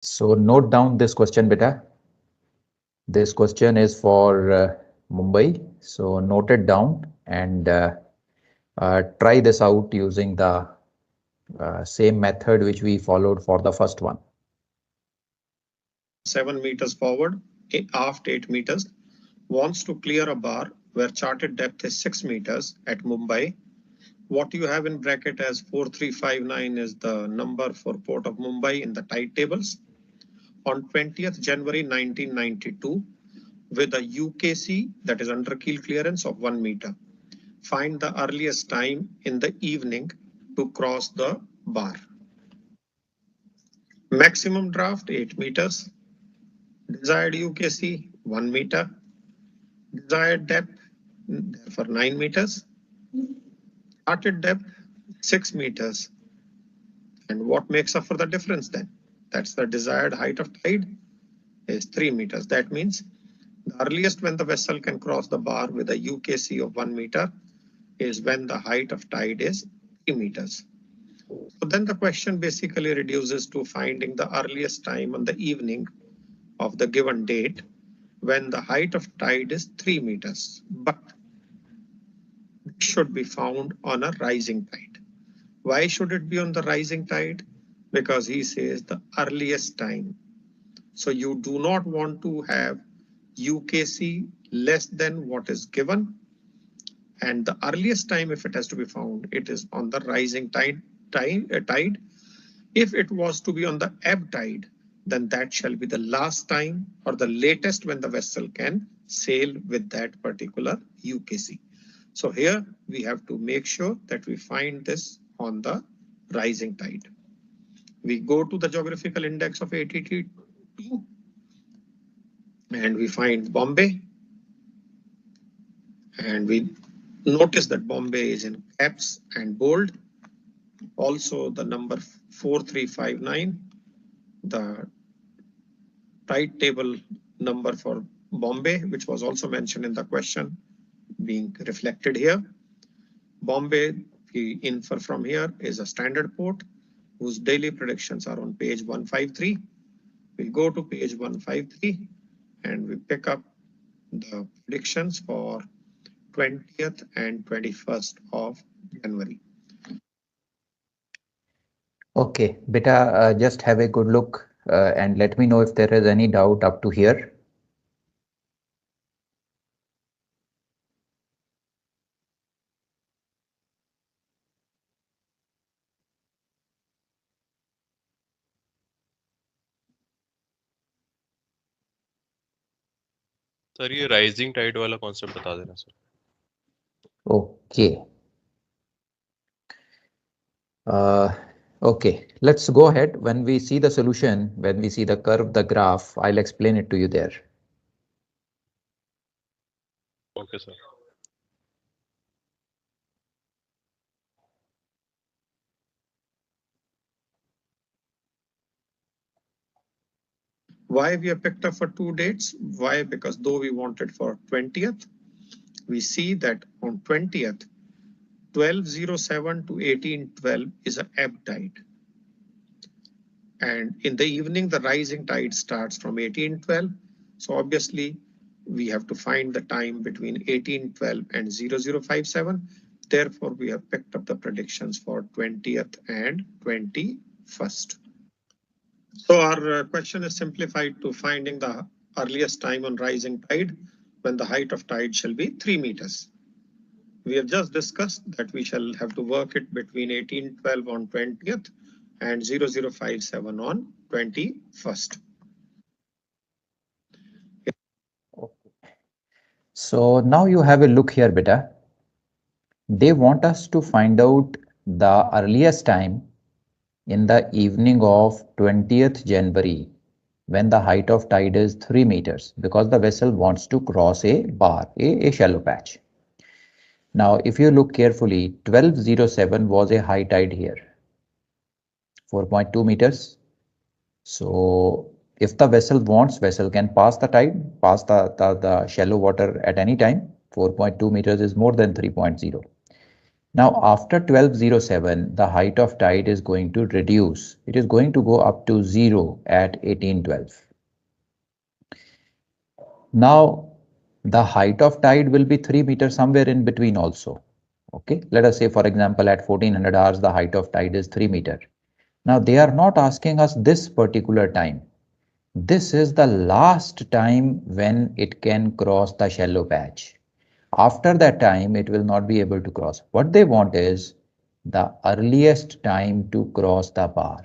So note down this question, beta. This question is for Mumbai. So note it down and try this out using the same method which we followed for the first one. 7 meters forward, aft 8 meters, wants to clear a bar where charted depth is 6 meters at Mumbai. What you have in bracket as 4359 is the number for Port of Mumbai in the tide tables. On 20th January 1992, with a UKC, that is under keel clearance of 1 meter. Find the earliest time in the evening to cross the bar. Maximum draft 8 meters. Desired UKC 1 meter. Desired depth for 9 meters. Charted depth 6 meters. And what makes up for the difference then? That's the desired height of tide is 3 meters. That means the earliest when the vessel can cross the bar with a UKC of 1 meter is when the height of tide is 3 meters. So then the question basically reduces to finding the earliest time on the evening of the given date when the height of tide is 3 meters. But it should be found on a rising tide. Why should it be on the rising tide? Because he says the earliest time. So you do not want to have UKC less than what is given. And the earliest time, if it has to be found, it is on the rising tide. If it was to be on the ebb tide, then that shall be the last time or the latest when the vessel can sail with that particular UKC. So here we have to make sure that we find this on the rising tide. We go to the geographical index of 82 and we find Bombay. And we notice that Bombay is in caps and bold. Also the number 4359, the tide table number for Bombay, which was also mentioned in the question, being reflected here. Bombay, we infer from here, is a standard port whose daily predictions are on page 153. We go to page 153 and we pick up the predictions for 20th and 21st of January. Okay, beta, just have a good look and let me know if there is any doubt up to here. Sir ये rising Tide वाला concept बता देना sir. Okay. Okay, let's go ahead. When we see the solution, when we see the curve, the graph, I'll explain it to you there. Okay, sir. Why we have picked up for 2 dates? Why? Because though we wanted for 20th, we see that on 20th, 1207 to 1812 is an ebb tide. And in the evening, the rising tide starts from 1812. So obviously, we have to find the time between 1812 and 0057. Therefore, we have picked up the predictions for 20th and 21st. So our question is simplified to finding the earliest time on rising tide when the height of tide shall be 3 meters. We have just discussed that we shall have to work it between 1812 on 20th and 0057 on 21st. So now you have a look here, beta. They want us to find out the earliest time in the evening of 20th January when the height of tide is 3 meters because the vessel wants to cross a bar, a shallow patch. Now, if you look carefully, 1207 was a high tide here, 4.2 meters. So if the vessel wants, vessel can pass the tide, pass the shallow water at any time. 4.2 meters is more than 3.0. Now after 1207, the height of tide is going to reduce. It is going to go up to 0 at 1812. Now the height of tide will be 3 meters somewhere in between also. Okay, let us say for example at 1400 hours the height of tide is 3 meter. Now they are not asking us this particular time. This is the last time when it can cross the shallow patch. After that time, it will not be able to cross. What they want is the earliest time to cross the bar.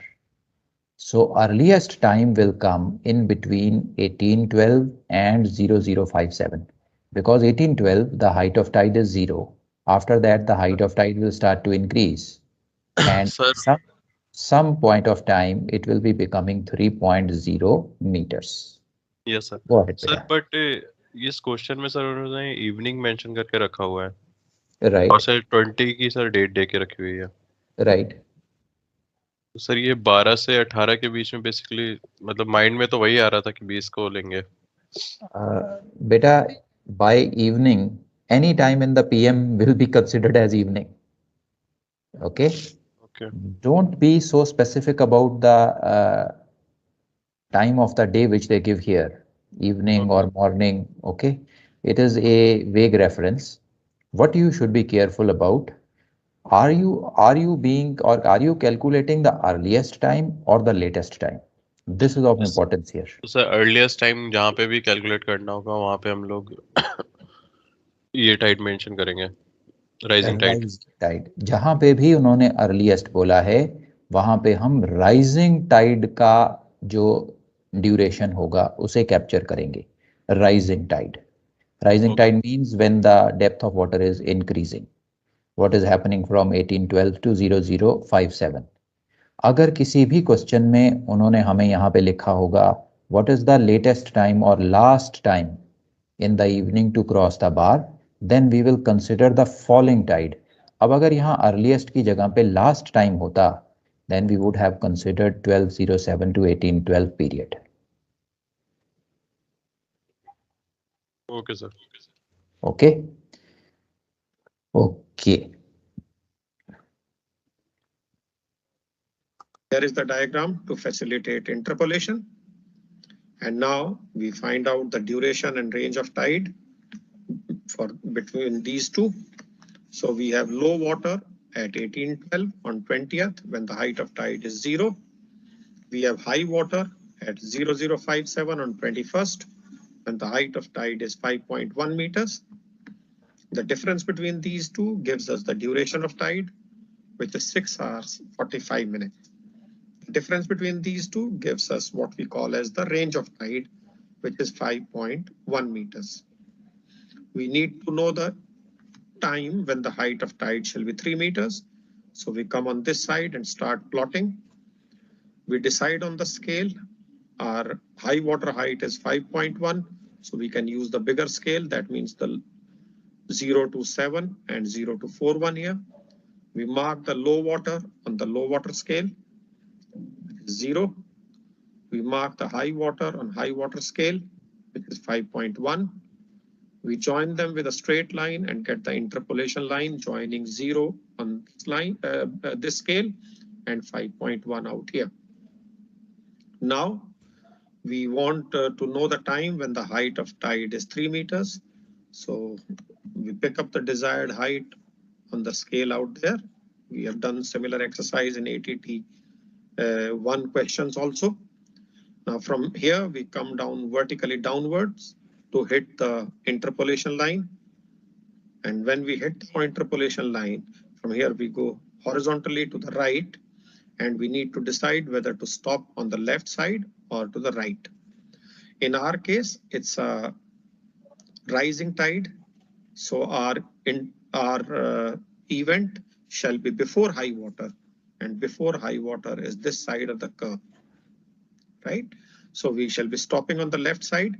So earliest time will come in between 1812 and 0057 because 1812 the height of tide is 0. After that the height of tide will start to increase and sir some point of time it will be becoming 3.0 meters. Yes sir Go ahead, sir beta. But इस question में sir उन्होंने evening mention करके रखा हुआ है और Right, sir 20 की sir date दे के रखी हुई है right. तो सर ये 12 से 18 के बीच में बेसिकली मतलब माइंड में तो वही आ रहा था कि 20 को लेंगे Beta, by evening, any time in the PM will be considered as evening. Okay. Okay Don't be so specific about the time of the day which they give here, evening okay or morning. Okay. It is a vague reference. What you should be careful about, are you being or are you calculating the earliest time or the latest time? This is of importance here. तो sir earliest time जहाँ पे भी calculate करना होगा वहाँ पे हम लोग ये टाइड मेंशन करेंगे राइजिंग टाइड राइज टाइड जहां पे भी उन्होंने अर्लीस्ट बोला है वहां पे हम राइजिंग टाइड का जो ड्यूरेशन होगा उसे कैप्चर करेंगे rising tide. Rising okay tide means when the depth of water is increasing. What is happening from 1812 to 0057. अगर किसी भी क्वेश्चन में उन्होंने हमें यहाँ पे लिखा होगा what is the latest time or last time in the evening to cross the bar, then we will consider the falling tide. अब अगर यहाँ earliest की जगह पे last time होता then we would have considered 1207 to 1812 period. Okay sir Okay. Okay. Here is the diagram to facilitate interpolation. And now we find out the duration and range of tide for between these two. So we have low water at 1812 on 20th when the height of tide is 0. We have high water at 0057 on 21st when the height of tide is 5.1 meters. The difference between these two gives us the duration of tide, which is 6 hours 45 minutes. The difference between these two gives us what we call as the range of tide, which is 5.1 meters. We need to know the time when the height of tide shall be 3 meters. So we come on this side and start plotting. We decide on the scale. Our high water height is 5.1. So we can use the bigger scale. That means the 0 to 7 and 0 to 4.1 here. We mark the low water on the low water scale, 0. We mark the high water on high water scale, which is 5.1. We join them with a straight line and get the interpolation line joining 0 on this line, this scale, and 5.1 out here. Now, we want to know the time when the height of tide is 3 meters. So we pick up the desired height on the scale out there. We have done similar exercise in ATT 1 questions also. Now from here, we come down vertically downwards to hit the interpolation line. And when we hit the interpolation line, from here we go horizontally to the right, and we need to decide whether to stop on the left side or to the right. In our case, it's a rising tide. So our event shall be before high water, and before high water is this side of the curve, right? So we shall be stopping on the left side.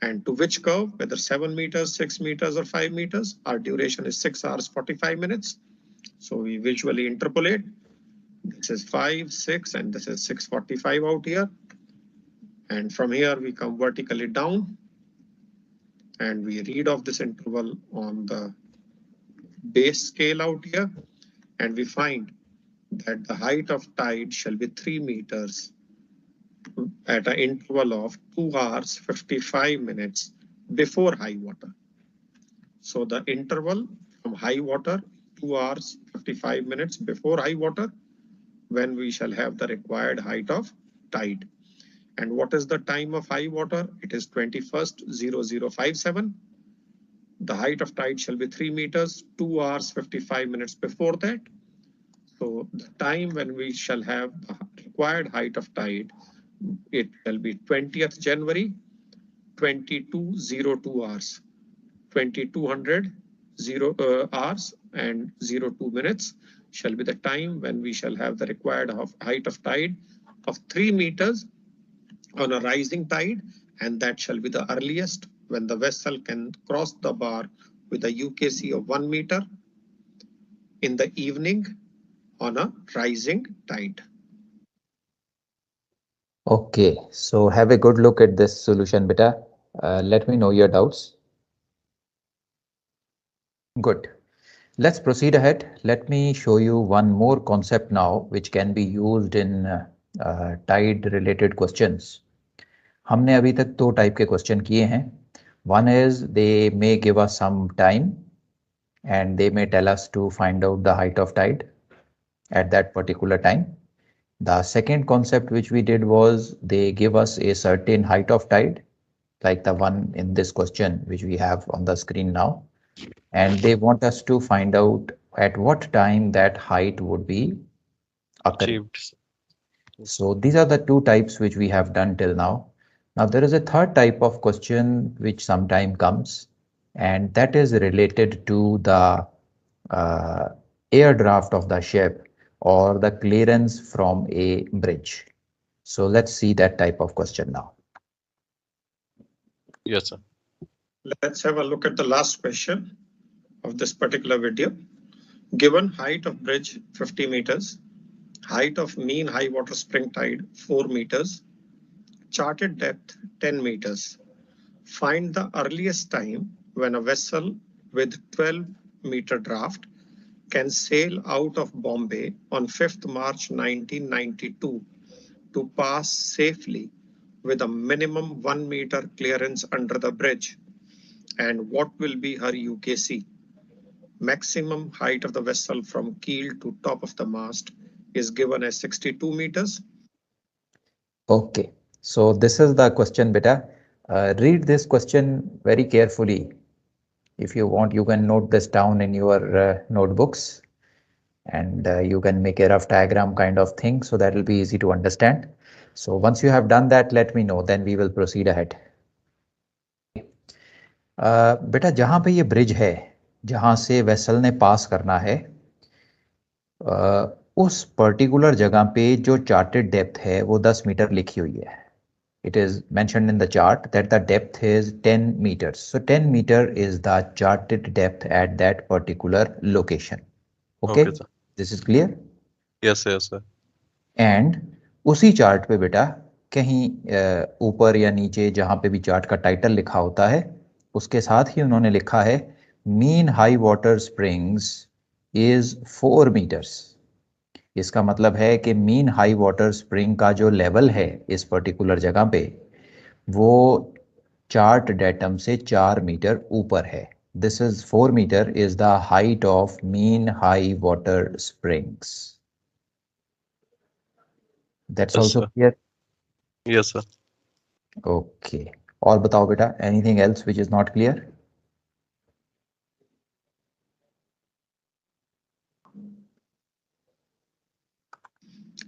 And to which curve, whether 7 meters, 6 meters, or 5 meters, our duration is 6 hours 45 minutes. So we visually interpolate. This is 5, 6, and this is 6:45 out here. And from here, we come vertically down, and we read off this interval on the base scale out here. and we find that the height of tide shall be 3 meters at an interval of 2 hours 55 minutes before high water. So the interval from high water, 2 hours 55 minutes before high water, when we shall have the required height of tide. And what is the time of high water? It is 21st 0057. The height of tide shall be 3 meters, 2 hours 55 minutes before that. So the time when we shall have the required height of tide, it shall be 20th January, 2202 hours, 2200 hours and 02 minutes shall be the time when we shall have the required height of tide of 3 meters on a rising tide, and that shall be the earliest when the vessel can cross the bar with a UKC of 1 meter in the evening on a rising tide. Okay, so have a good look at this solution, beta. Let me know your doubts. Good. Let's proceed ahead. Let me show you one more concept now, which can be used in tide related questions. हमने अभी तक दो type के question किए हैं. One is they may give us some time and they may tell us to find out the height of tide at that particular time. The second concept which we did was they give us a certain height of tide, like the one in this question which we have on the screen now, and they want us to find out at what time that height would be occurring. Achieved. So these are the two types which we have done till now. Now there is a third type of question which sometime comes, and that is related to the air draft of the ship or the clearance from a bridge. So let's see that type of question now. Yes, sir. Let's have a look at the last question of this particular video. Given height of bridge 50 meters, height of mean high water spring tide 4 meters, charted depth 10 meters. Find the earliest time when a vessel with 12-meter draft can sail out of Bombay on 5th March 1992 to pass safely with a minimum 1 meter clearance under the bridge. And what will be her UKC? Maximum height of the vessel from keel to top of the mast is given as 62 meters. Okay, so this is the question, beta. Read this question very carefully. If you want, you can note this down in your notebooks, and you can make a rough diagram kind of thing, so that will be easy to understand. So once you have done that, let me know, then we will proceed ahead. बेटा जहाँ पे ये bridge है, जहाँ से vessel ने पास करना है, उस पर्टिकुलर जगह पे जो चार्टेड डेप्थ है वो 10 मीटर लिखी हुई है. It is mentioned in the chart that the depth is 10 meters. So 10 meter is the charted depth at that particular location. Okay, Okay, sir. this is clear? Yes, yes, sir. And उसी chart पे बेटा कहीं ऊपर या नीचे जहाँ पे भी चार्ट का टाइटल लिखा होता है, उसके साथ ही उन्होंने लिखा है mean high water springs is 4 metres. इसका मतलब है कि मीन हाई वाटर स्प्रिंग का जो लेवल है इस पर्टिकुलर जगह पे वो चार्ट डेटम से 4 मीटर ऊपर है. This is 4 metre is the height of mean high water springs. That's Yes, also sir. Clear? Yes, sir. Okay, और बताओ बेटा, anything else which is not clear?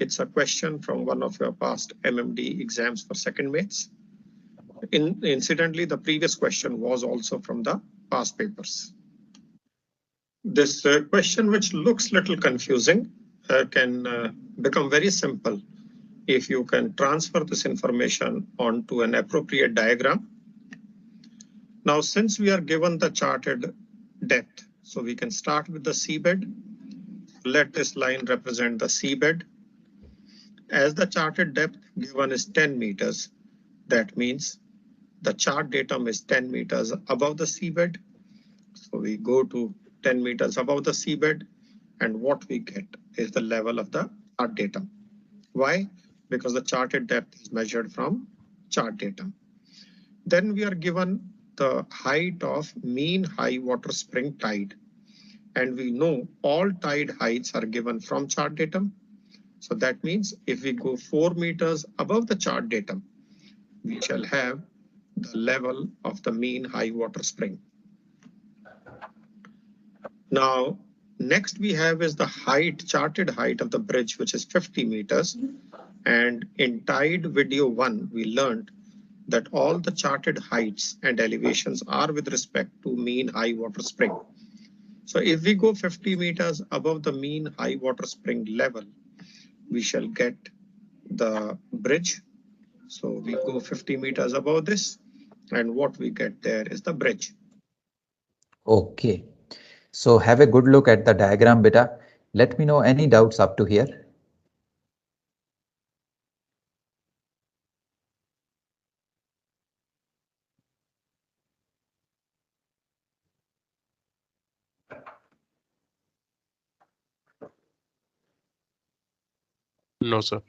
It's a question from one of your past MMD exams for second mates. Incidentally, the previous question was also from the past papers. This question, which looks little confusing, can become very simple if you can transfer this information onto an appropriate diagram. Now, since we are given the charted depth, so we can start with the seabed. Let this line represent the seabed. As the charted depth given is 10 meters, that means the chart datum is 10 meters above the seabed. So we go to 10 meters above the seabed, and what we get is the level of the chart datum. Why? Because the charted depth is measured from chart datum. Then we are given the height of mean high water spring tide. And we know all tide heights are given from chart datum. So that means if we go 4 meters above the chart datum, we shall have the level of the mean high water spring. Now, next we have is the height, charted height of the bridge, which is 50 meters. And in tide video 1, we learned that all the charted heights and elevations are with respect to mean high water spring. So if we go 50 meters above the mean high water spring level, we shall get the bridge. So we go 50 meters above this, and what we get there is the bridge. Okay. So have a good look at the diagram, beta. Let me know any doubts up to here. No, sir.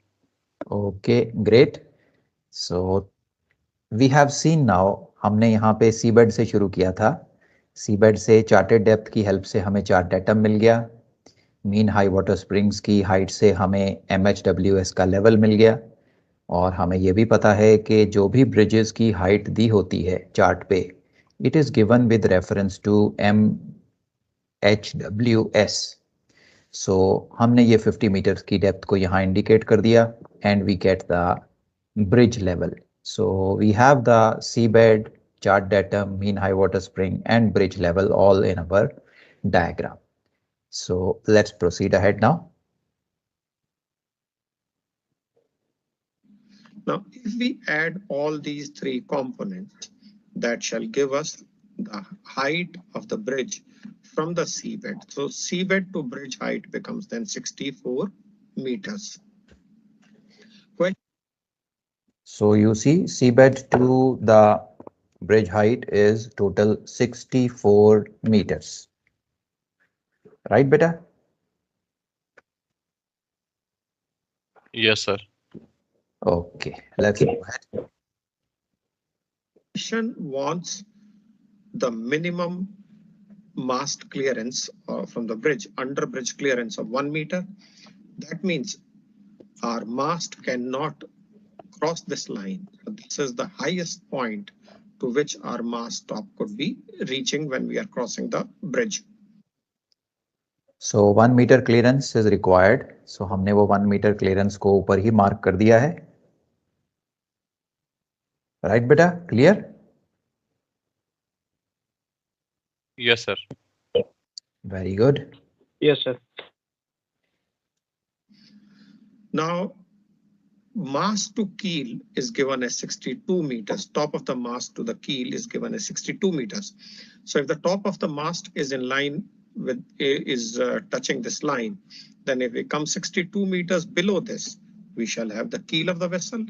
Okay, great. So we have seen now, हमने यहाँ पे seabed से शुरू किया था. Seabed से chartered depth की help से हमें चार्ट डेटम मिल गया. मीन हाई वाटर स्प्रिंग्स की हाइट से हमें MHWS का लेवल मिल गया. और हमें ये भी पता है कि जो भी ब्रिजेस की हाइट दी होती है चार्ट पे, it is given with reference to MHWS. सो हमने ये 50 मीटर्स की डेप्थ को यहाँ इंडिकेट कर दिया and we get the bridge level. So we have the seabed, chart datum, mean high water spring and bridge level all in our diagram. So let's proceed ahead now. Now, if we add all these three components, that shall give us the height of the bridge from the seabed. So seabed to bridge height becomes then 64 meters. So you see seabed to the bridge height is total 64 meters. Right, beta? Yes, sir. Okay, let's go ahead. Question wants the minimum mast clearance from the bridge, under bridge clearance of 1 meter. That means our mast cannot cross this line. So this is the highest point to which our mast top could be reaching when we are crossing the bridge. So 1 meter clearance is required. So हमने वो 1 meter clearance को ऊपर ही mark कर दिया है. Right, beta? Clear? Yes, sir. Very good. Yes, sir. Now, mast to keel is given as 62 meters. Top of the mast to the keel is given as 62 meters. So if the top of the mast is in line with, touching this line, then if we come 62 meters below this, we shall have the keel of the vessel.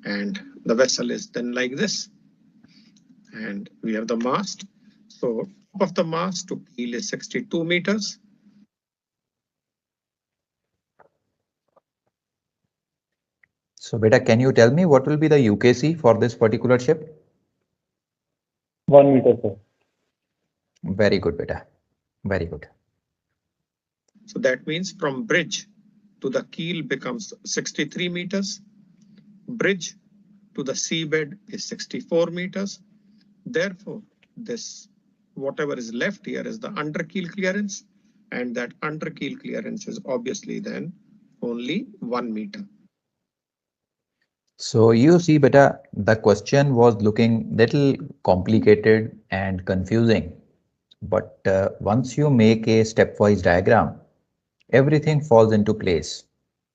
And the vessel is then like this. And we have the mast. So top of the mast to keel is 62 meters. So beta, can you tell me what will be the UKC for this particular ship? 1 meter, sir. Very good, beta. Very good. So that means from bridge to the keel becomes 63 meters. Bridge to the seabed is 64 meters. Therefore, this whatever is left here is the under keel clearance, and that under keel clearance is obviously then only 1 meter. So you see, beta, the question was looking little complicated and confusing. But once you make a stepwise diagram, everything falls into place.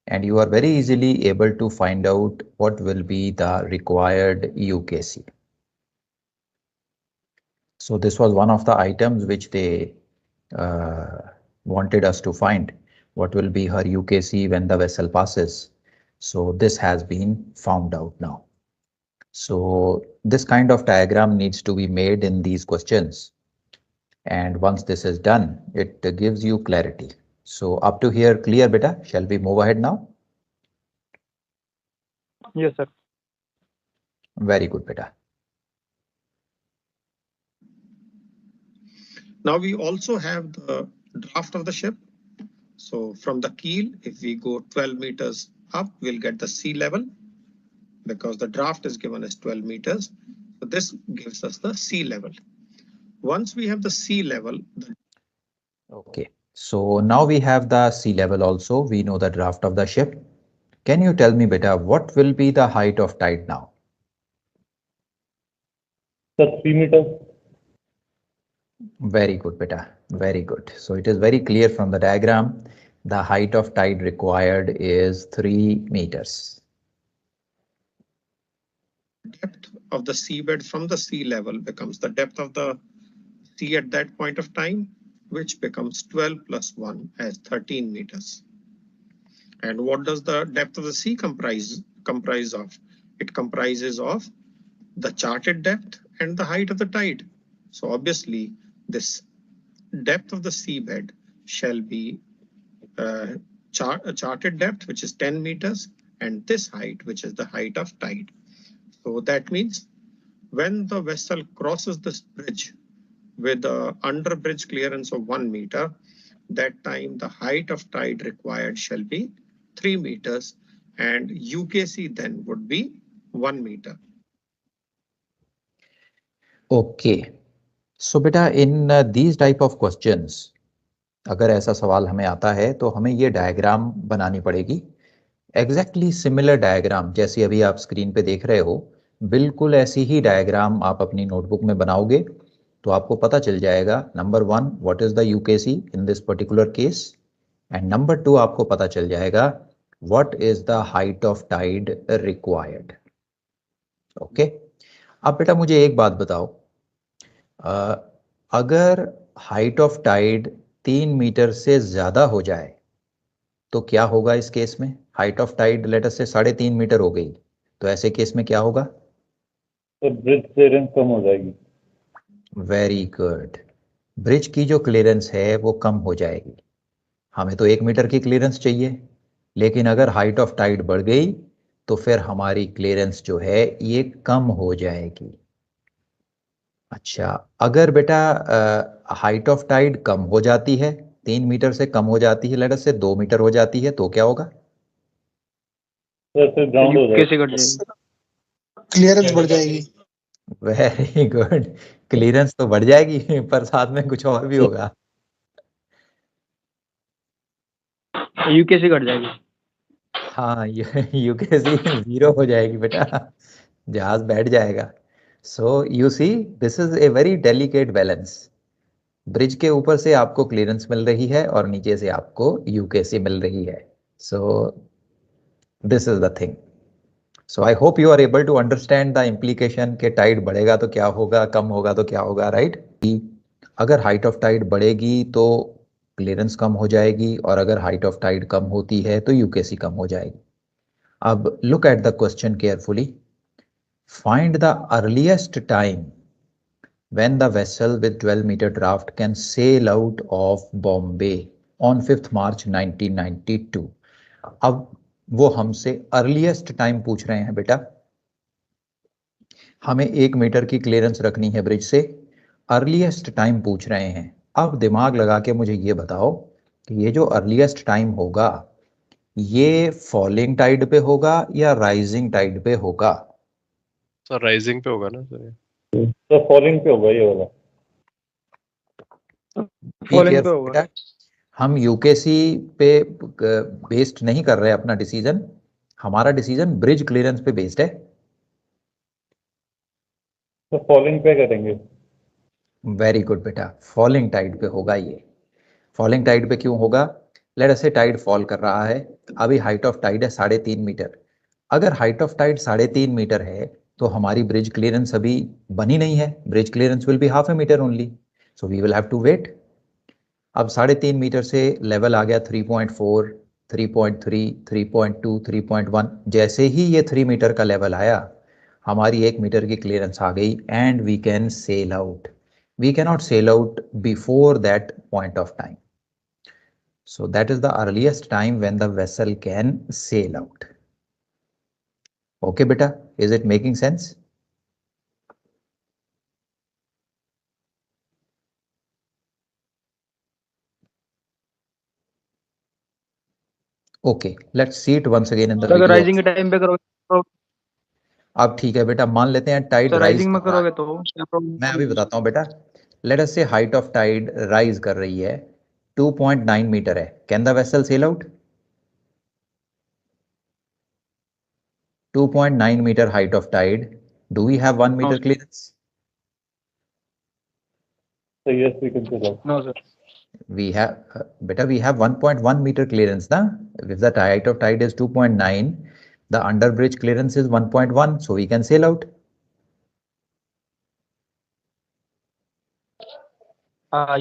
And you are very easily able to find out what will be the required UKC. So this was one of the items which they wanted us to find. What will be her UKC when the vessel passes? So this has been found out now. So this kind of diagram needs to be made in these questions. And once this is done, it gives you clarity. So up to here clear, beta? Shall we move ahead now? Yes, sir. Very good, beta. Now we also have the draft of the ship. So from the keel, if we go 12 meters up, we'll get the sea level because the draft is given as 12 meters. So this gives us the sea level. Once we have the sea level, Okay, so now we have the sea level also. We know the draft of the ship. Can you tell me, beta, what will be the height of tide now? Sir, 3 meters. Very good, beta. Very good. So it is very clear from the diagram. The height of tide required is 3 meters. depth of the seabed from the sea level becomes the depth of the sea at that point of time, which becomes 12 plus 1 as 13 meters. And what does the depth of the sea comprise of? It comprises of the charted depth and the height of the tide. So obviously, this depth of the seabed shall be charted depth, which is 10 meters, and this height, which is the height of tide. So that means when the vessel crosses this bridge with the under bridge clearance of 1 meter, that time the height of tide required shall be 3 meters and UKC then would be 1 meter. Okay. So beta, in these type of questions, अगर ऐसा सवाल हमें आता है तो हमें ये diagram बनानी पड़ेगी. एग्जैक्टली सिमिलर डायग्राम जैसी अभी आप स्क्रीन पे देख रहे हो, बिल्कुल ऐसी ही डायग्राम आप अपनी नोटबुक में बनाओगे तो आपको पता चल जाएगा, number 1 what is the UKC in this particular case, and number 2 आपको पता चल जाएगा what is the height of tide required. Okay, अब बेटा मुझे एक बात बताओ, अगर हाइट ऑफ टाइड 3 मीटर से ज्यादा हो जाए तो क्या होगा इस केस में? Height of tide let us say 3.5 metre हो गई, तो ऐसे केस में क्या होगा? तो ब्रिज क्लियरेंस कम हो जाएगी. Very good. ब्रिज की जो क्लियरेंस है वो कम हो जाएगी. हमें तो 1 मीटर की क्लियरेंस चाहिए, लेकिन अगर हाइट ऑफ टाइड बढ़ गई तो फिर हमारी क्लियरेंस जो है ये कम हो जाएगी. अच्छा, अगर बेटा हाइट ऑफ टाइड कम हो जाती है, 3 मीटर से कम हो जाती है, लेट अस से 2 मीटर हो जाती है, तो क्या होगा? सर फिर ग्राउंड हो कैसे जाएगी. कट जाएगी? क्लियरेंस बढ़ जाएगी. Very good. क्लियरेंस तो बढ़ जाएगी पर साथ में कुछ और भी होगा. यूकेसी कट जाएगी. हाँ, यूकेसी 0 हो जाएगी बेटा, जहाज बैठ जाएगा. So you see this is a very delicate balance. Bridge के ऊपर से आपको क्लियरेंस मिल रही है और नीचे से आपको यूकेसी मिल रही है. So this is the thing. So I hope you are able to understand the implication के टाइड बढ़ेगा तो क्या होगा, कम होगा तो क्या होगा, राइट? अगर हाइट ऑफ टाइड बढ़ेगी तो क्लियरेंस कम हो जाएगी और अगर हाइट ऑफ टाइड कम होती है तो यूकेसी कम हो जाएगी. अब look at the question carefully. Find the earliest time when the vessel with 12 meter draft can sail out of Bombay on 5th March 1992. अब वो हमसे अर्लीस्ट टाइम पूछ रहे हैं बेटा. हमें 1 मीटर की क्लियरेंस रखनी है ब्रिज से, अर्लीस्ट टाइम पूछ रहे हैं. अब दिमाग लगा के मुझे ये बताओ कि ये जो अर्लीस्ट टाइम होगा ये फॉलिंग टाइड पे होगा या राइजिंग टाइड पे होगा? सर राइजिंग पे होगा ना सर? तो फॉलिंग पे होगा ये वाला. फॉलिंग पे होगा. हम यूकेसी पे बेस्ड नहीं कर रहे अपना डिसीजन, हमारा डिसीजन ब्रिज क्लियरेंस पे बेस्ड है. तो फॉलिंग पे करेंगे. वेरी गुड बेटा, फॉलिंग टाइड पे होगा ये. फॉलिंग टाइड पे क्यों होगा? लेट अस से टाइड फॉल कर रहा है, अभी हाइट ऑफ टाइड है 3.5 मीटर. अगर हाइट ऑफ टाइड 3.5 मीटर है तो हमारी ब्रिज क्लियरेंस अभी बनी नहीं है. Bridge clearance will be half a metre only, so we will have to wait. अब 3.5 मीटर से लेवल आ गया 3.4, 3.3, 3.2, 3.1. जैसे ही ये 3 मीटर का लेवल आया, हमारी 1 मीटर की क्लियरेंस आ गई and we can sail out. we cannot sail out before that point of time. So that is the earliest time when the vessel can sail out. Okay, beta, is it making sense? Okay, let's see it once again in the अगर video. Rising के time पे करोगे तो अब ठीक है बेटा, मान लेते हैं टाइड राइज राइजिंग में कर रहा है। करोगे तो क्या प्रॉब्लम? मैं अभी बताता हूँ बेटा। लेट अस से हाइट ऑफ टाइड राइज कर रही है 2.9 मीटर है। Can the vessel sell out? 2.9 meter height of tide. Do we have 1 meter clearance? So yes, we can sail out. No sir. We have, beta, we have 1.1 meter clearance, na? If the height of tide is 2.9, the under bridge clearance is 1.1, so we can sail out.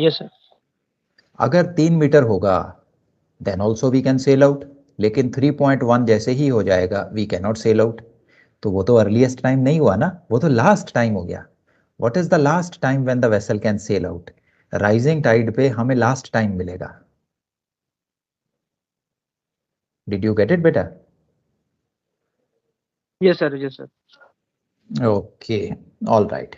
Yes sir. अगर 3 metre होगा, then also we can sail out. लेकिन 3.1 जैसे ही हो जाएगा, we cannot sail out. तो वो तो earliest time नहीं हुआ ना, वो तो लास्ट टाइम हो गया. What is the last time when the vessel can sail out? Rising tide पे हमें लास्ट टाइम मिलेगा. Did you get it, beta? Yes sir. Yes sir. Okay, all right.